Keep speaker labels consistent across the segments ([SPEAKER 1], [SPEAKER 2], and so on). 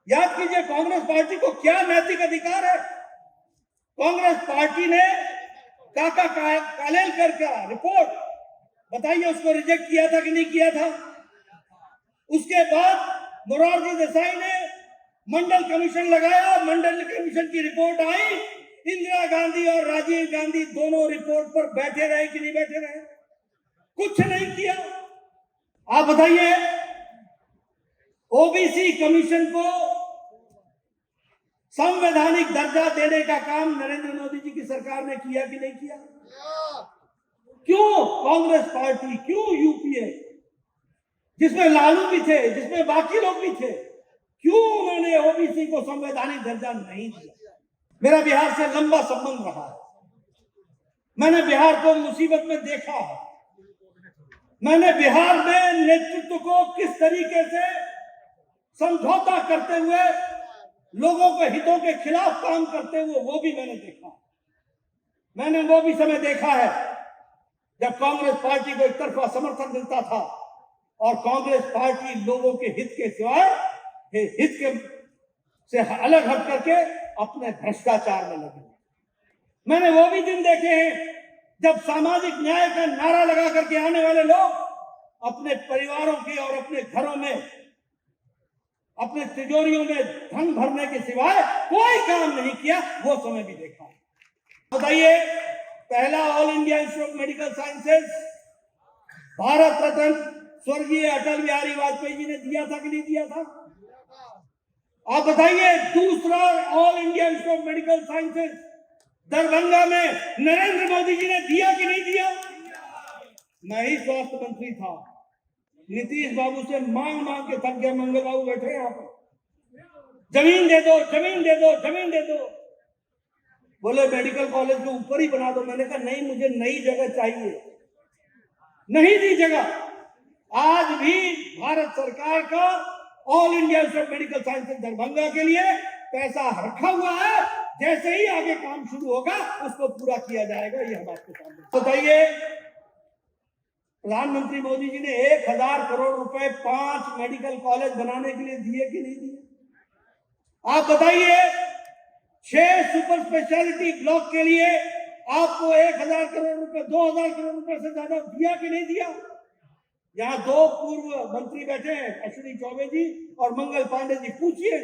[SPEAKER 1] याद कीजिए कांग्रेस पार्टी को क्या नैतिक अधिकार है। कांग्रेस पार्टी ने काका कालेलकर का रिपोर्ट बताइए, उसको रिजेक्ट किया था कि नहीं किया था। उसके बाद मोरारजी देसाई ने मंडल कमीशन लगाया, मंडल कमीशन की रिपोर्ट आई, इंदिरा गांधी और राजीव गांधी दोनों रिपोर्ट पर बैठे रहे कि नहीं बैठे रहे, कुछ नहीं किया। आप बताइए, ओबीसी कमीशन को संवैधानिक दर्जा देने का काम नरेंद्र मोदी जी की सरकार ने किया कि नहीं किया। क्यों कांग्रेस पार्टी, क्यों यूपीए, जिसमें लालू भी थे, जिसमें बाकी लोग भी थे, क्यों उन्होंने ओबीसी को संवैधानिक दर्जा नहीं दिया। मेरा बिहार से लंबा संबंध रहा है, मैंने बिहार को मुसीबत में देखा है, मैंने बिहार में नेतृत्व को किस तरीके से समझौता करते हुए लोगों के हितों के खिलाफ काम करते हुए, वो भी मैंने देखा। मैंने वो भी समय देखा है जब कांग्रेस पार्टी को एक तरफा समर्थन मिलता था और कांग्रेस पार्टी लोगों के हित के सिवाय हित के से अलग हट करके अपने भ्रष्टाचार में लगे। मैंने वो भी दिन देखे हैं जब सामाजिक न्याय का नारा लगा करके आने वाले लोग अपने परिवारों के और अपने घरों में, अपने तिजोरियों में धन भरने के सिवाय कोई काम नहीं किया, वो समय भी देखा। बताइए, पहला All India Institute of Medical Sciences Bharat Ratna स्वर्गीय अटल बिहारी वाजपेयी जी ने दिया था कि नहीं दिया था। आप बताइए, दूसरा all India Institute of Medical sciences Darbhanga में नरेंद्र मोदी जी ने दिया कि नहीं दिया। मैं ही स्वास्थ्य मंत्री था, नीतीश बाबू से मांग मांग के थक गया। मंगल बाबू बैठे यहाँ पर, जमीन दे दो, जमीन दे दो, जमीन दे दो। बोले मेडिकल कॉलेज के ऊपर ही बना दो। मैंने कहा नहीं, मुझे नई जगह चाहिए। नहीं दी जगह। आज भी भारत सरकार का all India Institute of Medical sciences Darbhanga के लिए पैसा रखा हुआ है। जैसे ही आगे काम शुरू होगा उसको पूरा किया जाएगा। ये हम आपके सामने बताइए, प्रधानमंत्री मोदी जी ने 1000 करोड़ रुपए 5 मेडिकल कॉलेज बनाने के लिए दिए कि नहीं दिए। आप बताइए, 6 सुपर स्पेशलिटी ब्लॉक के लिए आपको 1000 करोड़ रुपए, 2000 करोड़ रुपए से ज्यादा दिया कि नहीं दिया। यहाँ 2 पूर्व मंत्री बैठे हैं, अश्विनी चौबे जी और मंगल पांडे जी, पूछिए।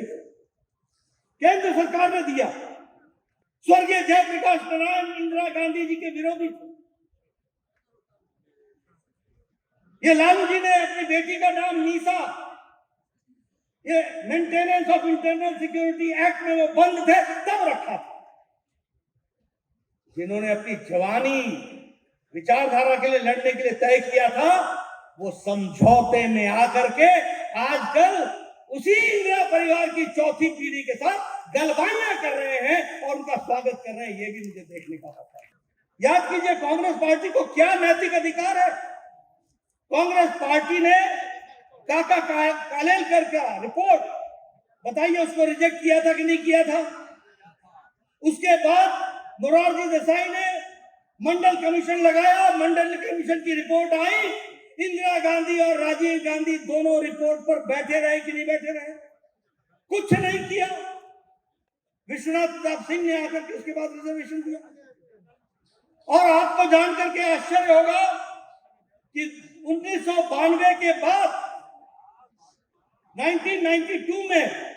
[SPEAKER 1] केंद्र सरकार ने दिया। स्वर्गीय जयप्रकाश नारायण इंदिरा गांधी जी के विरोधी थे। ये लालू जी ने अपनी बेटी का नाम नीसा, ये maintenance of internal security act में वो बंद थे तब रखा था। जिन्होंने अपनी जवानी विचारधारा के लिए लड़ने के लिए तय किया था, वो समझौते में आकर के आजकल उसी इंदिरा परिवार की चौथी पीढ़ी के साथ गलबाइयां कर रहे हैं और उनका स्वागत कर रहे हैं। ये भी मुझे देखने का होता है। याद कीजिए, कांग्रेस पार्टी को क्या नैतिक अधिकार है। कांग्रेस पार्टी ने काका कालेलकर का रिपोर्ट बताइए, उसको रिजेक्ट किया था कि नहीं किया था। उसके बाद मोरारजी देसाई ने मंडल कमीशन लगाया, मंडल कमीशन की रिपोर्ट आई, इंदिरा गांधी और राजीव गांधी दोनों रिपोर्ट पर बैठे रहे कि नहीं बैठे रहे, कुछ नहीं किया। विश्वनाथ प्रताप सिंह ने आकर के उसके बाद रिजर्वेशन दिया। और आपको जान करके आश्चर्य होगा कि 1992 के बाद 1992 में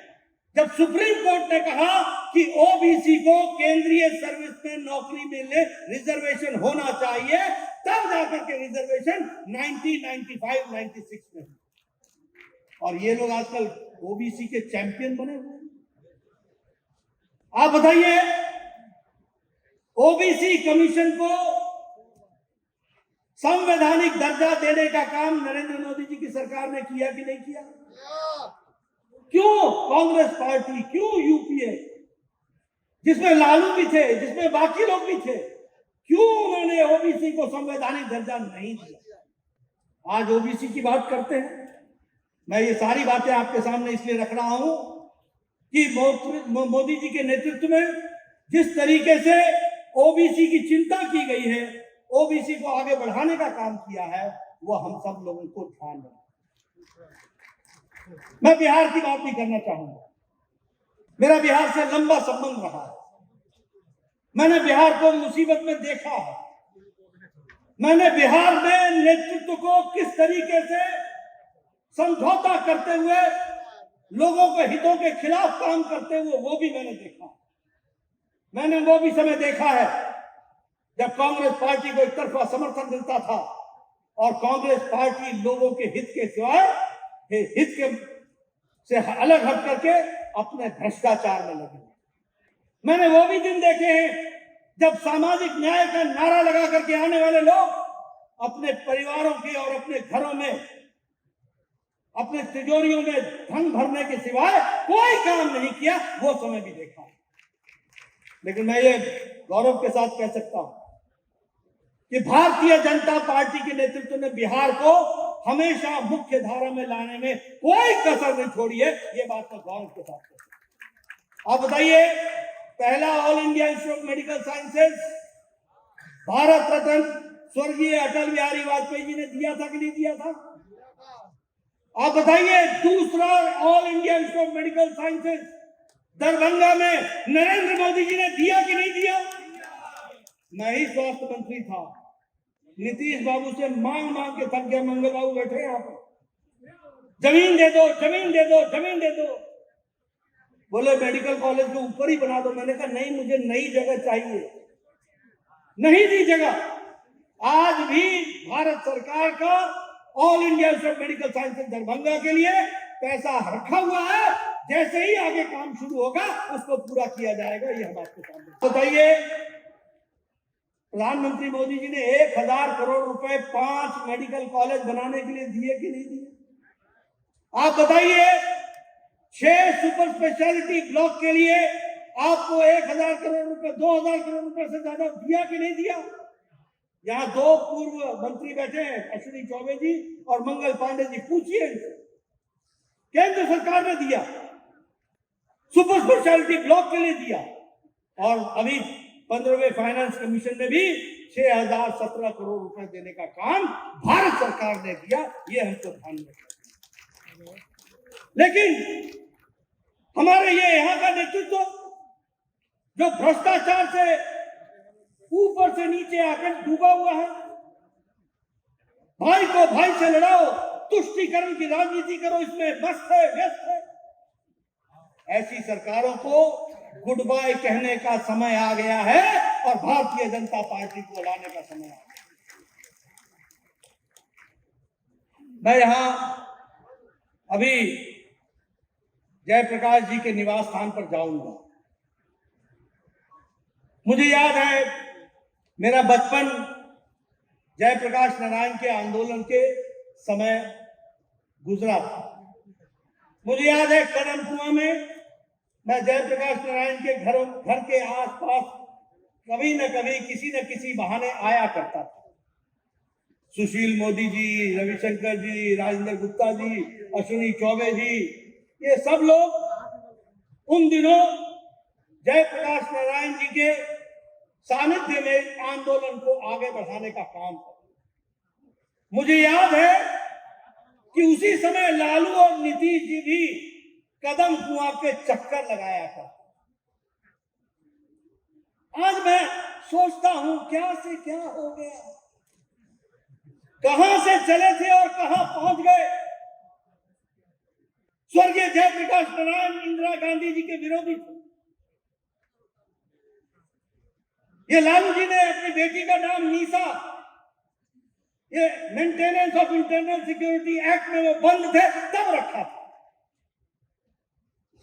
[SPEAKER 1] जब सुप्रीम कोर्ट ने कहा कि ओबीसी को केंद्रीय सर्विस में नौकरी मिलने रिजर्वेशन होना चाहिए, तब जाकर के रिजर्वेशन 1995-96 में। और ये लोग आजकल ओबीसी के चैंपियन बने हुए हैं। आप बताइए, ओबीसी कमीशन को संवैधानिक दर्जा देने का काम नरेंद्र मोदी जी की सरकार ने किया कि नहीं किया। क्यों कांग्रेस पार्टी, क्यों यूपीए, जिसमें लालू भी थे, जिसमें बाकी लोग भी थे, क्यों उन्होंने ओबीसी को संवैधानिक दर्जा नहीं दिया। आज ओबीसी की बात करते हैं। मैं ये सारी बातें आपके सामने इसलिए रख रहा हूं कि मोदी जी के नेतृत्व में जिस तरीके से ओबीसी की चिंता की गई है, ओबीसी को आगे बढ़ाने का काम किया है, वो हम सब लोगों को ध्यान रखना। मैं बिहार की बात नहीं करना चाहूंगा। मेरा बिहार से लंबा संबंध रहा है। मैंने बिहार को मुसीबत में देखा है। मैंने बिहार में नेतृत्व को किस तरीके से समझौता करते हुए लोगों के हितों के खिलाफ काम करते हुए वो भी मैंने देखा। मैंने वो भी समय देखा है जब कांग्रेस पार्टी को एक तरफा समर्थन मिलता था और कांग्रेस पार्टी लोगों के हित के सिवाय हित के से अलग हट करके अपने भ्रष्टाचार में लगे। मैंने वो भी दिन देखे हैं जब सामाजिक न्याय का नारा लगा करके आने वाले लोग अपने परिवारों के और अपने घरों में अपने तिजोरियों में धन भरने के सिवाय कोई काम नहीं किया। वो समय भी देखा। लेकिन मैं ये गौरव के साथ कह सकता हूं कि भारतीय जनता पार्टी के नेतृत्व ने बिहार को हमेशा मुख्य धारा में लाने में कोई कसर नहीं छोड़ी है। ये बात मैं गौरव के साथ कहता हूं। आप बताइए, पहला All India Institute of Medical Sciences Bharat Ratna स्वर्गीय अटल बिहारी वाजपेयी जी ने दिया था कि नहीं दिया था? आप बताइए, दूसरा all India Institute of Medical sciences Darbhanga में नरेंद्र मोदी जी ने दिया कि नहीं दिया? मैं ही स्वास्थ्य मंत्री था। नीतीश बाबू से मांग मांग के थक गया। मंगल बाबू बैठे यहाँ पर, जमीन दे दो, जमीन दे दो, जमीन दे दो। बोले मेडिकल कॉलेज के ऊपर ही बना दो। मैंने कहा नहीं, मुझे नई जगह चाहिए। नहीं दी जगह। आज भी भारत सरकार का all India Institute of Medical sciences Darbhanga के लिए पैसा रखा हुआ है। जैसे ही आगे काम शुरू होगा उसको पूरा किया जाएगा। ये हम आपके सामने बताइए, प्रधानमंत्री मोदी जी ने 1000 करोड़ रुपए 5 मेडिकल कॉलेज बनाने के लिए दिए कि नहीं दिए? आप बताइए, 6 सुपर स्पेशलिटी ब्लॉक के लिए आपको 1000 करोड़ रुपए 2000 करोड़ रुपए से ज्यादा दिया कि नहीं दिया? यहाँ 2 पूर्व मंत्री बैठे हैं, अश्विनी चौबे जी और मंगल पांडे जी। पूछिए, केंद्र सरकार ने दिया, सुपर स्पेशलिटी ब्लॉक के लिए दिया। और अभी 15वें फाइनेंस कमीशन में भी 6017 करोड़ रुपए देने का काम भारत सरकार ने दिया। ये हमको ध्यान में रखना। लेकिन हमारे ये यहाँ का नेतृत्व जो भ्रष्टाचार से ऊपर से नीचे आकर डूबा हुआ है, भाई को भाई से लड़ाओ, तुष्टीकरण की राजनीति करो, इसमें मस्त है, व्यस्त है। ऐसी सरकारों को गुड बाय कहने का समय आ गया है और भारतीय जनता पार्टी को लाने का समय आ गया। मैं यहां अभी जयप्रकाश जी के निवास स्थान पर जाऊंगा। मुझे याद है, मेरा बचपन जयप्रकाश नारायण के आंदोलन के समय गुजरा था। मुझे याद है, कदम कुआं में मैं जयप्रकाश नारायण के घर के आसपास कभी न कभी किसी न किसी बहाने आया करता था। सुशील मोदी जी, रविशंकर जी, राजेंद्र गुप्ता जी, अश्विनी चौबे जी, ये सब लोग उन दिनों जयप्रकाश नारायण जी के सानिध्य में आंदोलन को आगे बढ़ाने का काम था। मुझे याद है कि उसी समय लालू और नीतीश जी भी कदम कुआं के चक्कर लगाया था। आज मैं सोचता हूं, क्या से क्या हो गया, कहां से चले थे और कहां पहुंच गए। स्वर्गीय जयप्रकाश नारायण इंदिरा गांधी जी के विरोधी थे। ये लालू जी ने अपनी बेटी का नाम नीसा, ये maintenance of internal security act में वो बंद थे तब रखा था।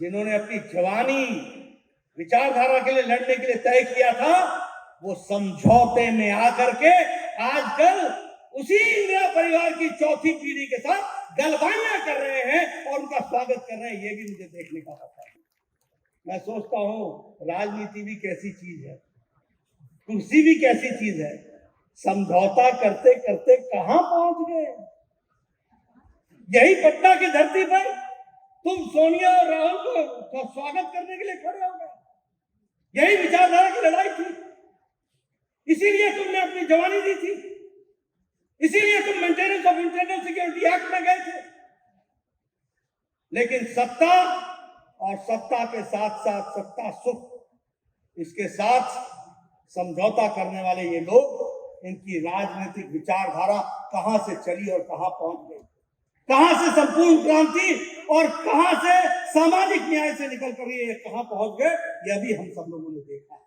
[SPEAKER 1] जिन्होंने अपनी जवानी विचारधारा के लिए लड़ने के लिए तय किया था, वो समझौते में आकर के आजकल उसी इंदिरा परिवार की चौथी पीढ़ी के साथ गलबाइयां कर रहे हैं और उनका स्वागत कर रहे हैं। ये भी मुझे देखने का पता है। मैं सोचता हूं, राजनीति भी कैसी चीज है, कुर्सी भी कैसी चीज है। समझौता करते करते कहां पहुंच गए। यही पटना की धरती पर तुम सोनिया और राहुल को स्वागत करने के लिए खड़े हो गए। यही विचारधारा की लड़ाई थी, इसीलिए तुमने अपनी जवानी दी थी, इसीलिए तुम maintenance of internal security act में गए थे। लेकिन सत्ता और सत्ता के साथ साथ सत्ता सुख, इसके साथ समझौता करने वाले ये लोग, इनकी राजनीतिक विचारधारा कहां से चली और कहां पहुंच गई, कहां से संपूर्ण क्रांति और कहां से सामाजिक न्याय से निकल कर ये कहां पहुंच गए, यह भी हम सब लोगों ने देखा है।